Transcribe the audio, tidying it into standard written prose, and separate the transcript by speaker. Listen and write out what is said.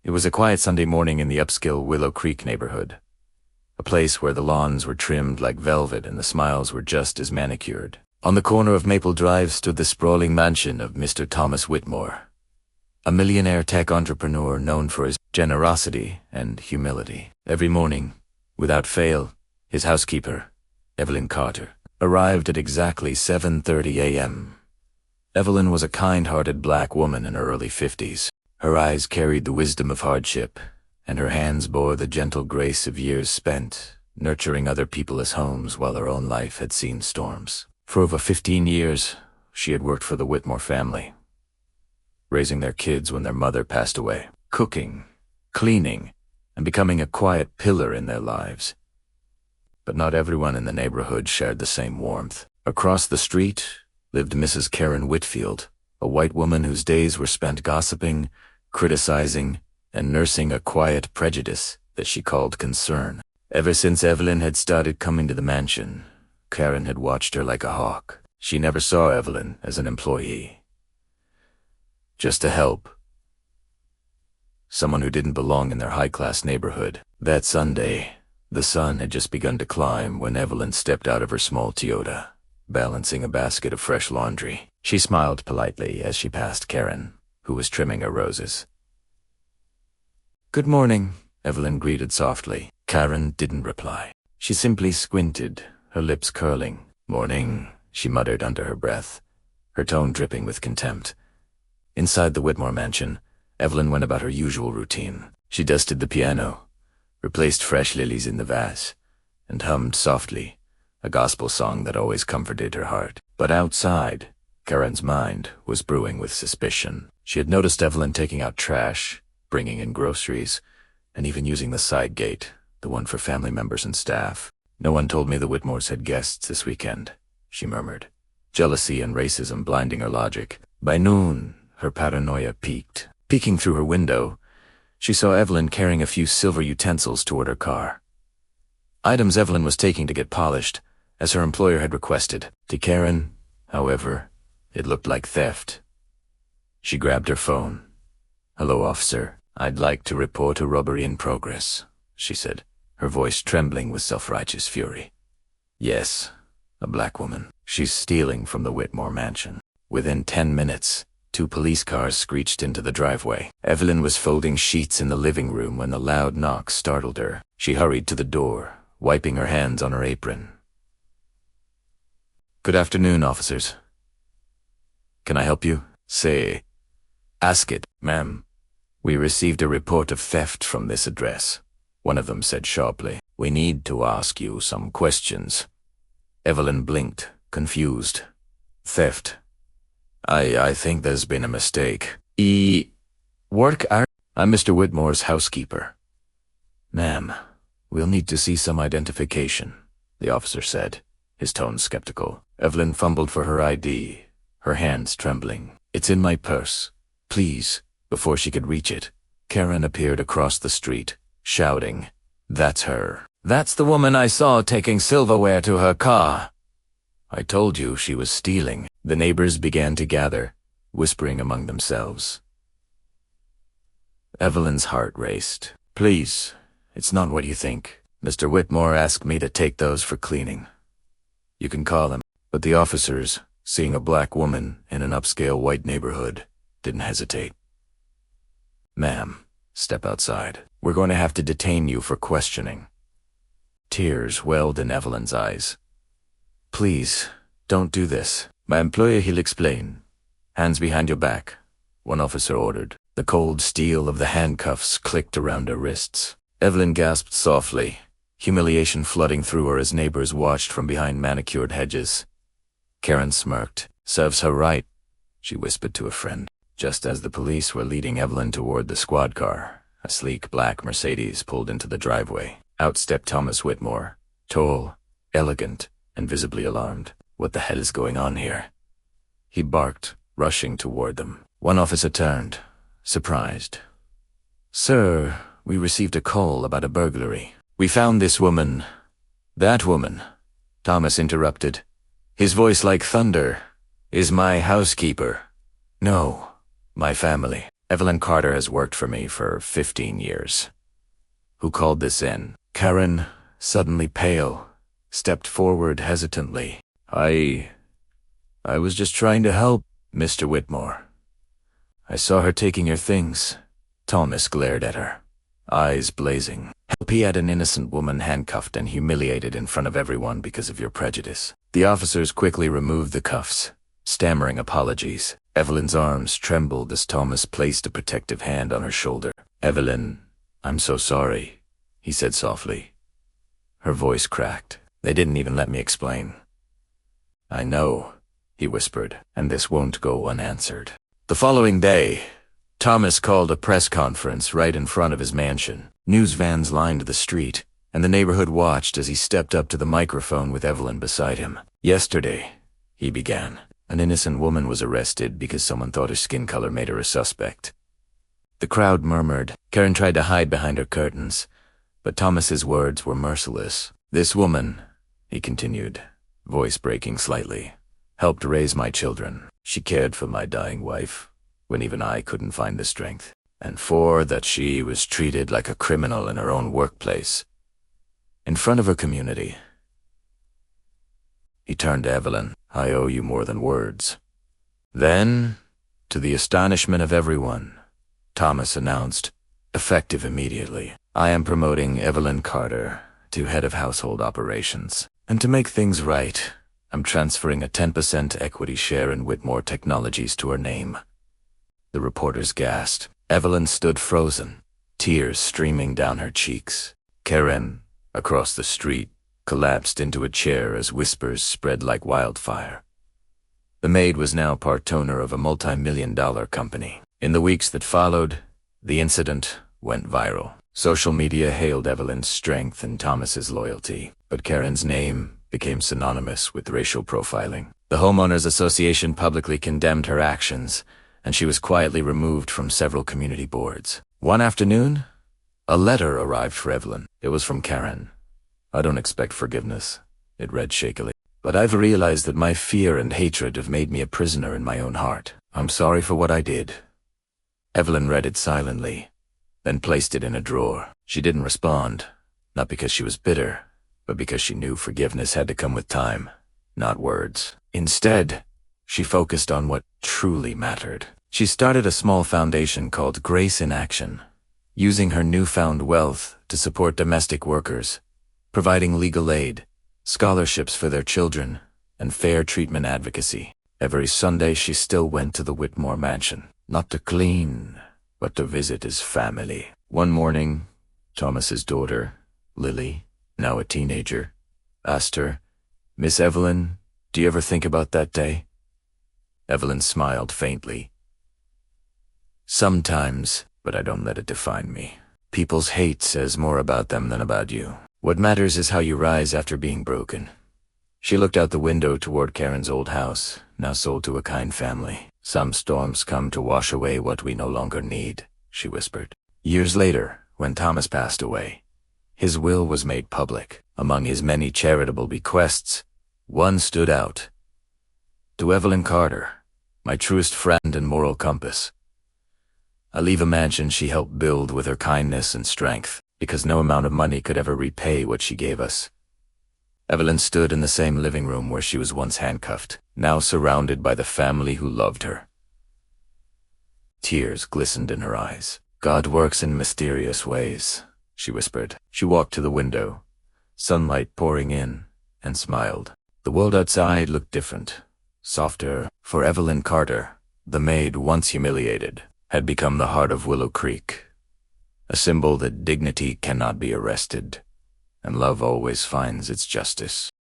Speaker 1: It was a quiet Sunday morning in the upscale Willow Creek neighborhood, a place where the lawns were trimmed like velvet and the smiles were just as manicured. On the corner of Maple Drive stood the sprawling mansion of Mr. Thomas Whitmore, a millionaire tech entrepreneur known for his generosity and humility. Every morning, without fail, his housekeeper, Evelyn Carter, arrived at exactly 7:30 a.m. Evelyn was a kind-hearted black woman in her early 50s. Her eyes carried the wisdom of hardship, and her hands bore the gentle grace of years spent nurturing other people's homes while her own life had seen storms. For over 15 years, she had worked for the Whitmore family, raising their kids when their mother passed away, cooking, cleaning, and becoming a quiet pillar in their lives. But not everyone in the neighborhood shared the same warmth. Across the street lived Mrs. Karen Whitfield, a white woman whose days were spent gossiping, criticizing, and nursing a quiet prejudice that she called concern. Ever since Evelyn had started coming to the mansion, Karen had watched her like a hawk. She never saw Evelyn as an employee, just a help, someone who didn't belong in their high-class neighborhood. That Sunday, the sun had just begun to climb when Evelyn stepped out of her small Toyota, balancing a basket of fresh laundry. She smiled politely as she passed Karen, who was trimming her roses. "Good morning," Evelyn greeted softly. Karen didn't reply. She simply squinted, her lips curling. "Morning," she muttered under her breath, her tone dripping with contempt. Inside the Whitmore mansion, Evelyn went about her usual routine. She dusted the piano, replaced fresh lilies in the vase, and hummed softly, a gospel song that always comforted her heart. But outside, Karen's mind was brewing with suspicion. She had noticed Evelyn taking out trash, bringing in groceries, and even using the side gate, the one for family members and staff. "No one told me the Whitmores had guests this weekend," she murmured, jealousy and racism blinding her logic. By noon, her paranoia peaked. Peeking through her window, she saw Evelyn carrying a few silver utensils toward her car. Items Evelyn was taking to get polished, as her employer had requested. To Karen, however, it looked like theft. She grabbed her phone. "Hello, officer. I'd like to report a robbery in progress," she said, her voice trembling with self-righteous fury. "Yes, a black woman. She's stealing from the Whitmore mansion." Within 10 minutes, 2 police cars screeched into the driveway. Evelyn was folding sheets in the living room when the loud knock startled her. She hurried to the door, wiping her hands on her apron. "Good afternoon, officers. Can I help you?" Ask it, ma'am. "We received a report of theft from this address," one of them said sharply. "We need to ask you some questions." Evelyn blinked, confused. "Theft? I think there's been a mistake. I'm Mr. Whitmore's housekeeper." "Ma'am, we'll need to see some identification," the officer said, his tone skeptical. Evelyn fumbled for her ID, her hands trembling. "It's in my purse. Please." Before she could reach it, Karen appeared across the street, shouting, "That's her. That's the woman I saw taking silverware to her car. I told you she was stealing." The neighbors began to gather, whispering among themselves. Evelyn's heart raced. "Please, it's not what you think. Mr. Whitmore asked me to take those for cleaning. You can call him." But the officers, seeing a black woman in an upscale white neighborhood, didn't hesitate. "Ma'am, step outside. We're going to have to detain you for questioning." Tears welled in Evelyn's eyes. "Please, don't do this. My employer, he'll explain. Hands behind your back," one officer ordered. The cold steel of the handcuffs clicked around her wrists. Evelyn gasped softly, humiliation flooding through her as neighbors watched from behind manicured hedges. Karen smirked. "Serves her right," she whispered to a friend. Just as the police were leading Evelyn toward the squad car, a sleek black Mercedes pulled into the driveway. Out stepped Thomas Whitmore, tall, elegant, and visibly alarmed. "What the hell is going on here?" he barked, rushing toward them. One officer turned, surprised. "Sir, we received a call about a burglary. We found this woman." "That woman," Thomas interrupted, his voice like thunder, "is my housekeeper. No, my family." Evelyn Carter has worked for me for 15 years. Who called this in? Karen, suddenly pale, stepped forward hesitantly. I was just trying to help, Mr. Whitmore. I saw her taking your things. Thomas glared at her, eyes blazing. Help? He had an innocent woman handcuffed and humiliated in front of everyone because of your prejudice. The officers quickly removed the cuffs, stammering apologies. Evelyn's arms trembled as Thomas placed a protective hand on her shoulder. Evelyn, I'm so sorry, he said softly. Her voice cracked. They didn't even let me explain. I know, he whispered, and this won't go unanswered. The following day, Thomas called a press conference right in front of his mansion. News vans lined the street, and the neighborhood watched as he stepped up to the microphone with Evelyn beside him. Yesterday, he began, an innocent woman was arrested because someone thought her skin color made her a suspect. The crowd murmured. Karen tried to hide behind her curtains, but Thomas's words were merciless. This woman, he continued, voice breaking slightly, helped raise my children. She cared for my dying wife when even I couldn't find the strength, and for that she was treated like a criminal in her own workplace, in front of her community. He turned to Evelyn. I owe you more than words. Then, to the astonishment of everyone, Thomas announced, effective immediately, I am promoting Evelyn Carter to head of household operations. And to make things right, I'm transferring a 10% equity share in Whitmore Technologies to her name. The reporters gasped. Evelyn stood frozen, tears streaming down her cheeks. Karen, across the street, collapsed into a chair as whispers spread like wildfire. The Maid was now part owner of a multi-million-dollar company. In the weeks that followed, the incident went viral. Social media hailed Evelyn's strength and Thomas's loyalty, but Karen's name became synonymous with racial profiling. The Homeowners Association publicly condemned her actions, and she was quietly removed from several community boards. One afternoon, a letter arrived for Evelyn. It was from Karen. I don't expect forgiveness, it read shakily, but I've realized that my fear and hatred have made me a prisoner in my own heart. I'm sorry for what I did. Evelyn read it silently, then placed it in a drawer. She didn't respond, not because she was bitter, but because she knew forgiveness had to come with time, not words. Instead, she focused on what truly mattered. She started a small foundation called Grace in Action, using her newfound wealth to support domestic workers, providing legal aid, scholarships for their children, and fair treatment advocacy. Every Sunday she still went to the Whitmore mansion, not to clean, but to visit his family. One morning, Thomas's daughter, Lily, now a teenager, asked her, Miss Evelyn, do you ever think about that day? Evelyn smiled faintly. Sometimes, but I don't let it define me. People's hate says more about them than about you. What matters is how you rise after being broken. She looked out the window toward Karen's old house, now sold to a kind family. Some storms come to wash away what we no longer need, she whispered. Years later, when Thomas passed away, his will was made public. Among his many charitable bequests, one stood out. To Evelyn Carter, my truest friend and moral compass. I leave a mansion she helped build with her kindness and strength, because no amount of money could ever repay what she gave us. Evelyn stood in the same living room where she was once handcuffed, now surrounded by the family who loved her. Tears glistened in her eyes. God works in mysterious ways, she whispered. She walked to the window, sunlight pouring in, and smiled. The world outside looked different, softer. For Evelyn Carter, the Maid once humiliated, had become the heart of Willow Creek, a symbol that dignity cannot be arrested, and love always finds its justice.